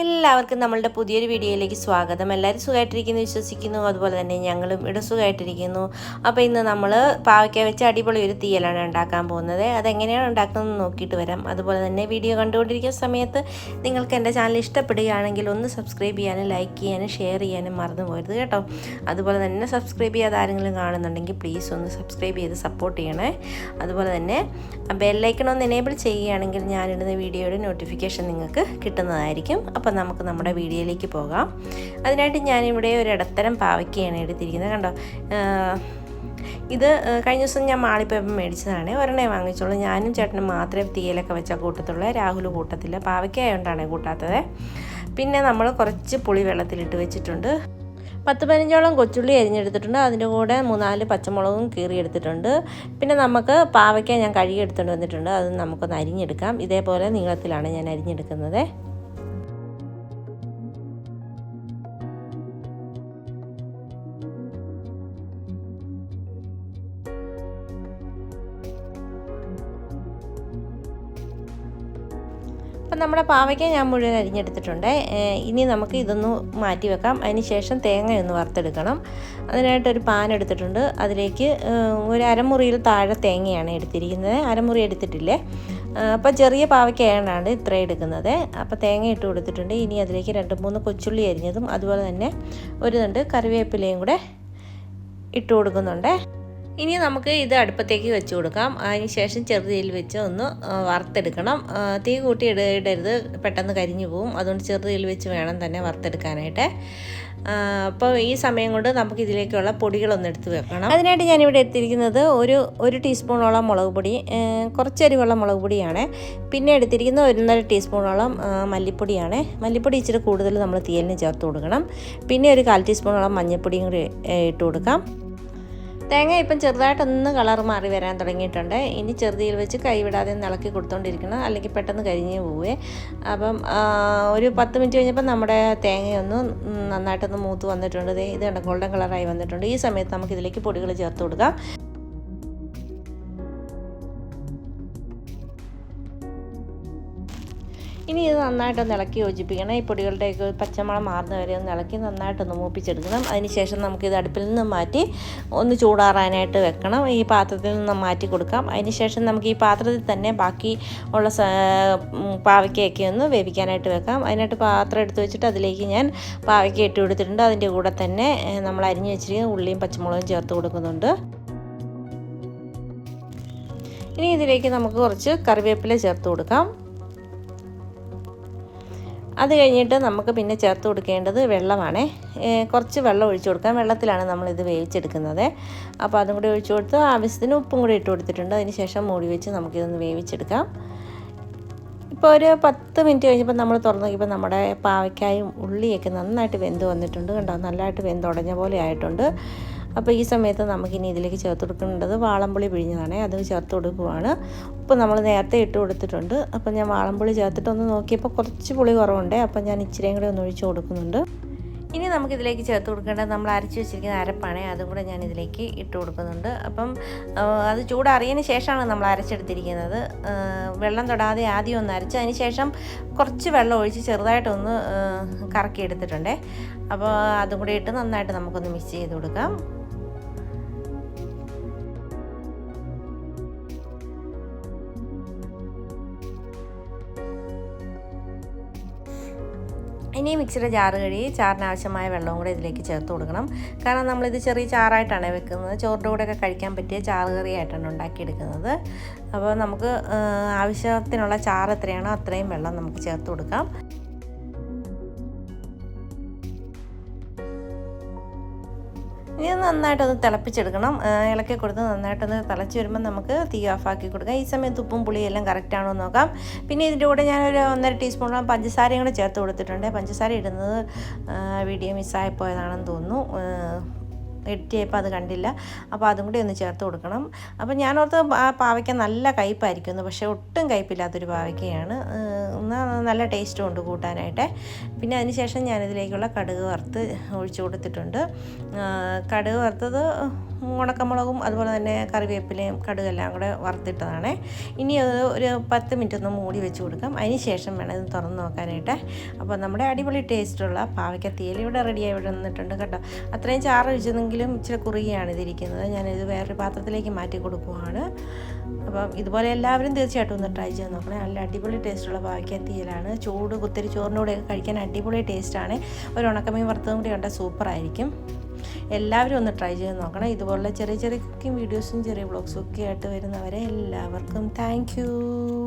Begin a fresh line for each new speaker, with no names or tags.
എല്ലാവർക്കും നമ്മളുടെ പുതിയൊരു വീഡിയോയിലേക്ക് സ്വാഗതം. എല്ലാവരും സുഖമായിട്ടിരിക്കുന്നു വിശ്വസിക്കുന്നു. അതുപോലെ തന്നെ ഞങ്ങളും ഇവിടെ സുഖമായിട്ടിരിക്കുന്നു. അപ്പോൾ ഇന്ന് നമ്മൾ പാവയ്ക്ക വെച്ച് അടിപൊളി ഒരു തീയലാണ് ഉണ്ടാക്കാൻ പോകുന്നത്. അതെങ്ങനെയാണ് ഉണ്ടാക്കുന്നത് നോക്കിയിട്ട് വരാം. അതുപോലെ തന്നെ വീഡിയോ കണ്ടുകൊണ്ടിരിക്കുന്ന സമയത്ത് നിങ്ങൾക്ക് എൻ്റെ ചാനൽ ഇഷ്ടപ്പെടുകയാണെങ്കിൽ ഒന്ന് സബ്സ്ക്രൈബ് ചെയ്യാനും ലൈക്ക് ചെയ്യാനും ഷെയർ ചെയ്യാനും മറന്നു പോകരുത് കേട്ടോ. അതുപോലെ തന്നെ സബ്സ്ക്രൈബ് ചെയ്യാതെ ആരെങ്കിലും കാണുന്നുണ്ടെങ്കിൽ പ്ലീസ് ഒന്ന് സബ്സ്ക്രൈബ് ചെയ്ത് സപ്പോർട്ട് ചെയ്യണേ. അതുപോലെ തന്നെ ബെല്ലൈക്കൺ ഒന്ന് എനേബിൾ ചെയ്യുകയാണെങ്കിൽ ഞാനിടുന്ന വീഡിയോയുടെ നോട്ടിഫിക്കേഷൻ നിങ്ങൾക്ക് കിട്ടുന്നതായിരിക്കും. അപ്പോൾ നമുക്ക് നമ്മുടെ വീഡിയോയിലേക്ക് പോകാം. അതിനായിട്ട് ഞാനിവിടെ ഒരു ഇടത്തരം പാവയ്ക്കയാണ് എടുത്തിരിക്കുന്നത്. കണ്ടോ, ഇത് കഴിഞ്ഞ ദിവസം ഞാൻ മാളിപ്പോയപ്പോൾ മേടിച്ചതാണ്. ഒരെണ്ണേ വാങ്ങിച്ചോളൂ. ഞാനും ചേട്ടനും മാത്രമേ തീയലൊക്കെ വെച്ചാൽ കൂട്ടത്തുള്ളൂ. രാഹുൽ കൂട്ടത്തില്ല. പാവയ്ക്ക ആയതുകൊണ്ടാണ് കൂട്ടാത്തത്. പിന്നെ നമ്മൾ കുറച്ച് പുളി വെള്ളത്തിലിട്ട് വെച്ചിട്ടുണ്ട്. 10-15ഓളം കൊച്ചുള്ളി അരിഞ്ഞെടുത്തിട്ടുണ്ട്. അതിൻ്റെ കൂടെ 3-4 പച്ചമുളകും കീറിയെടുത്തിട്ടുണ്ട്. പിന്നെ നമുക്ക് പാവയ്ക്ക ഞാൻ കഴുകിയെടുത്തുകൊണ്ട് വന്നിട്ടുണ്ട്. അത് നമുക്കൊന്ന് അരിഞ്ഞെടുക്കാം. ഇതേപോലെ നീളത്തിലാണ് ഞാൻ അരിഞ്ഞെടുക്കുന്നത്. അപ്പം നമ്മുടെ പാവയ്ക്ക ഞാൻ മുഴുവൻ അരിഞ്ഞെടുത്തിട്ടുണ്ട്. ഇനി നമുക്ക് ഇതൊന്ന് മാറ്റി വെക്കാം. അതിന് ശേഷം തേങ്ങയൊന്ന് വറുത്തെടുക്കണം. അതിനായിട്ടൊരു പാൻ എടുത്തിട്ടുണ്ട്. അതിലേക്ക് ഒരു അരമുറിയിൽ താഴെ തേങ്ങയാണ് എടുത്തിരിക്കുന്നത്. അരമുറി എടുത്തിട്ടില്ലേ. അപ്പോൾ ചെറിയ പാവയ്ക്കയാണ് ഇത്രയും എടുക്കുന്നത്. അപ്പോൾ തേങ്ങ ഇട്ട് കൊടുത്തിട്ടുണ്ട്. ഇനി അതിലേക്ക് 2-3 കൊച്ചുള്ളി അരിഞ്ഞതും അതുപോലെ തന്നെ ഒരു തണ്ട് കറിവേപ്പിലയും കൂടെ ഇട്ട് കൊടുക്കുന്നുണ്ട്. ഇനി നമുക്ക് ഇത് അടുപ്പത്തേക്ക് വെച്ച് കൊടുക്കാം. അതിന് ശേഷം ചെറുതീയിൽ വെച്ച് ഒന്ന് വറുത്തെടുക്കണം. തീ കൂട്ടി ഇടരുത്, പെട്ടെന്ന് കരിഞ്ഞു പോവും. അതുകൊണ്ട് ചെറുതീയിൽ വെച്ച് വേണം തന്നെ വറുത്തെടുക്കാനായിട്ട്. അപ്പോൾ ഈ സമയം കൊണ്ട് നമുക്ക് ഇതിലേക്കുള്ള പൊടികളൊന്നും എടുത്ത് വെക്കണം. അതിനായിട്ട് ഞാനിവിടെ എടുത്തിരിക്കുന്നത് ഒരു ടീസ്പൂണോളം മുളക് പൊടി, കുറച്ചരിവുള്ള മുളക് പൊടിയാണ്. പിന്നെ എടുത്തിരിക്കുന്നത് 1.5 ടീസ്പൂണോളം മല്ലിപ്പൊടിയാണ്. മല്ലിപ്പൊടി ഇച്ചിരി കൂടുതൽ നമ്മൾ തീയലിന് ചേർത്ത് കൊടുക്കണം. പിന്നെ ഒരു 1/4 ടീസ്പൂണോളം മഞ്ഞൾപ്പൊടിയും കൂടി ഇട്ട് കൊടുക്കാം. തേങ്ങ ഇപ്പം ചെറുതായിട്ടൊന്ന് കളർ മാറി വരാൻ തുടങ്ങിയിട്ടുണ്ട്. ഇനി ചെറുതീയിൽ വെച്ച് കൈവിടാതെ ഇളക്കി കൊടുത്തോണ്ടിരിക്കണം, അല്ലെങ്കിൽ പെട്ടെന്ന് കരിഞ്ഞു പോവേ. അപ്പം ഒരു 10 മിനിറ്റ് കഴിഞ്ഞപ്പോൾ നമ്മുടെ തേങ്ങയൊന്ന് നന്നായിട്ടൊന്ന് മൂത്ത് വന്നിട്ടുണ്ട്. ഇത് കണ്ട ഗോൾഡൻ കളറായി വന്നിട്ടുണ്ട്. ഈ സമയത്ത് നമുക്ക് ഇതിലേക്ക് പൊടികൾ ചേർത്ത് കൊടുക്കാം. ഇനി ഇത് നന്നായിട്ടൊന്ന് ഇളക്കി യോജിപ്പിക്കണം. ഈ പൊടികളുടെയൊക്കെ പച്ചമണം മാറുന്ന വരെ ഒന്ന് ഇളക്കി നന്നായിട്ടൊന്ന് മൂപ്പിച്ചെടുക്കണം. അതിനുശേഷം നമുക്കിത് അടുപ്പിൽ നിന്ന് മാറ്റി ഒന്ന് ചൂടാറാനായിട്ട് വെക്കണം. ഈ പാത്രത്തിൽ നിന്ന് മാറ്റി കൊടുക്കാം. അതിനുശേഷം നമുക്ക് ഈ പാത്രത്തിൽ തന്നെ ബാക്കി ഉള്ള പാവയ്ക്കയൊക്കെ ഒന്ന് വേവിക്കാനായിട്ട് വെക്കാം. അതിനായിട്ട് പാത്രം എടുത്ത് വെച്ചിട്ട് അതിലേക്ക് ഞാൻ പാവയ്ക്ക ഇട്ട് കൊടുത്തിട്ടുണ്ട്. അതിൻ്റെ കൂടെ തന്നെ നമ്മൾ അരിഞ്ഞ് വെച്ചിരിക്കുന്ന ഉള്ളിയും പച്ചമുളകും ചേർത്ത് കൊടുക്കുന്നുണ്ട്. ഇനി ഇതിലേക്ക് നമുക്ക് കുറച്ച് കറിവേപ്പില ചേർത്ത് കൊടുക്കാം. അത് കഴിഞ്ഞിട്ട് നമുക്ക് പിന്നെ ചേർത്ത് കൊടുക്കേണ്ടത് വെള്ളമാണ്. കുറച്ച് വെള്ളം ഒഴിച്ചു കൊടുക്കാം. വെള്ളത്തിലാണ് നമ്മളിത് വേവിച്ചെടുക്കുന്നത്. അപ്പോൾ അതും കൂടി ഒഴിച്ചു കൊടുത്ത് ആവശ്യത്തിന് ഉപ്പും കൂടി ഇട്ട് കൊടുത്തിട്ടുണ്ട്. അതിന് ശേഷം മൂടി വെച്ച് നമുക്കിതൊന്ന് വേവിച്ചെടുക്കാം. ഇപ്പോൾ ഒരു 10 മിനിറ്റ് കഴിഞ്ഞപ്പോൾ നമ്മൾ തുറന്ന് നോക്കിയപ്പോൾ നമ്മുടെ പാവയ്ക്കായും ഉള്ളിയൊക്കെ നന്നായിട്ട് വെന്ത് വന്നിട്ടുണ്ട്. കണ്ടോ, നല്ലതായിട്ട് വെന്തുടഞ്ഞ പോലെ ആയിട്ടുണ്ട്. അപ്പോൾ ഈ സമയത്ത് നമുക്കിനി ഇതിലേക്ക് ചേർത്ത് കൊടുക്കേണ്ടത് വാളംപുളി പിഴിഞ്ഞതാണ്. അത് ചേർത്ത് കൊടുക്കുവാണ്. ഉപ്പ് നമ്മൾ നേരത്തെ ഇട്ട് കൊടുത്തിട്ടുണ്ട്. അപ്പോൾ ഞാൻ വാളംപുളി ചേർത്തിട്ടൊന്ന് നോക്കിയപ്പോൾ കുറച്ച് പുളി കുറവുണ്ട്. അപ്പോൾ ഞാൻ ഇച്ചിരിയും കൂടെ ഒന്ന് ഒഴിച്ച് കൊടുക്കുന്നുണ്ട്. ഇനി നമുക്കിതിലേക്ക് ചേർത്ത് കൊടുക്കേണ്ടത് നമ്മൾ അരച്ച് വെച്ചിരിക്കുന്ന അരപ്പാണ്. അതും കൂടെ ഞാൻ ഇതിലേക്ക് ഇട്ട് കൊടുക്കുന്നുണ്ട്. അപ്പം അത് ചൂടറിയതിന് ശേഷമാണ് നമ്മൾ അരച്ചെടുത്തിരിക്കുന്നത്. വെള്ളം തൊടാതെ ആദ്യം ഒന്ന് അരച്ച് അതിന് ശേഷം കുറച്ച് വെള്ളം ഒഴിച്ച് ചെറുതായിട്ടൊന്ന് കറക്കി എടുത്തിട്ടുണ്ട്. അപ്പോൾ അതും കൂടി ഇട്ട് നന്നായിട്ട് നമുക്കൊന്ന് മിക്സ് ചെയ്ത് കൊടുക്കാം. ഇനി മിക്സിയുടെ ജാറ് കഴുകി ചാറിനാവശ്യമായ വെള്ളവും കൂടെ ഇതിലേക്ക് ചേർത്ത് കൊടുക്കണം. കാരണം നമ്മളിത് ചെറിയ ചാറായിട്ടാണ് വെക്കുന്നത്. ചോറിൻ്റെ കൂടെയൊക്കെ കഴിക്കാൻ പറ്റിയ ചാറ് കറിയായിട്ടാണ് ഉണ്ടാക്കിയെടുക്കുന്നത്. അപ്പോൾ നമുക്ക് ആവശ്യത്തിനുള്ള ചാറ് എത്രയാണോ അത്രയും വെള്ളം നമുക്ക് ചേർത്ത് കൊടുക്കാം. ഇനി നന്നായിട്ടൊന്ന് തിളപ്പിച്ചെടുക്കണം. ഇളക്കി കൊടുത്ത് നന്നായിട്ടൊന്ന് തിളച്ച് വരുമ്പോൾ നമുക്ക് തീ ഓഫാക്കി കൊടുക്കാം. ഈ സമയത്ത് ഉപ്പും പുളിയും എല്ലാം കറക്റ്റാണോ എന്ന് നോക്കാം. പിന്നെ ഇതിൻ്റെ കൂടെ ഞാനൊരു 1.5 ടീസ്പൂണോളം പഞ്ചസാരയും കൂടെ ചേർത്ത് കൊടുത്തിട്ടുണ്ട്. പഞ്ചസാര ഇടുന്നത് വീഡിയോ മിസ്സായിപ്പോയതാണെന്ന് തോന്നുന്നു. എഡിറ്റ് ചെയ്യപ്പോൾ അത് കണ്ടില്ല. അപ്പോൾ അതും കൂടി ഒന്ന് ചേർത്ത് കൊടുക്കണം. അപ്പോൾ ഞാനോർത്ത് പാവയ്ക്ക നല്ല കയ്പ്പായിരിക്കുന്നു, പക്ഷേ ഒട്ടും കയ്പ്പില്ലാത്തൊരു പാവയ്ക്കയാണ്. നല്ല ടേസ്റ്റും ഉണ്ട് കൂട്ടാനായിട്ട്. പിന്നെ അതിന് ശേഷം ഞാനിതിലേക്കുള്ള കടുക് വറുത്ത് ഒഴിച്ചു കൊടുത്തിട്ടുണ്ട്. കടുക് വറുത്തത് ഉണക്കമുളകും അതുപോലെ തന്നെ കറിവേപ്പിലയും കടുകെല്ലാം കൂടെ വറുത്തിട്ടതാണ്. ഇനി അത് ഒരു 10 മിനിറ്റ് ഒന്ന് മൂടി വെച്ച് കൊടുക്കാം. അതിന് ശേഷം വേണം ഇത് തുറന്ന് നോക്കാനായിട്ട്. അപ്പോൾ നമ്മുടെ അടിപൊളി ടേസ്റ്റുള്ള പാവയ്ക്ക തീയൽ ഇവിടെ റെഡിയായി വന്നിട്ടുണ്ട് കേട്ടോ. അത്രയും ചാറൊഴിച്ചെങ്കിലും ഇച്ചിരി കുറുകിയാണ് ഇതിരിക്കുന്നത്. ഞാനിത് വേറൊരു പാത്രത്തിലേക്ക് മാറ്റി കൊടുക്കുവാണ്. അപ്പം ഇതുപോലെ എല്ലാവരും തീർച്ചയായിട്ടും ഒന്ന് ട്രൈ ചെയ്ത് നോക്കണേ. നല്ല അടിപൊളി ടേസ്റ്റുള്ള പാവയ്ക്ക തീയലാണ്. ചൂട് കുത്തിരി ചോറിനൂടെയൊക്കെ കഴിക്കാൻ അടിപൊളി ടേസ്റ്റാണ്. ഒരു ഉണക്കമീൻ വറുത്തതും കൂടി കണ്ടാൽ സൂപ്പറായിരിക്കും. എല്ലാവരും ഒന്ന് ട്രൈ ചെയ്ത് നോക്കണം. ഇതുപോലുള്ള ചെറിയ ചെറിയ കുക്കിംഗ് വീഡിയോസും ചെറിയ വ്ളോഗ്സും ഒക്കെ ആയിട്ട് വരുന്നവരെ എല്ലാവർക്കും താങ്ക് യു.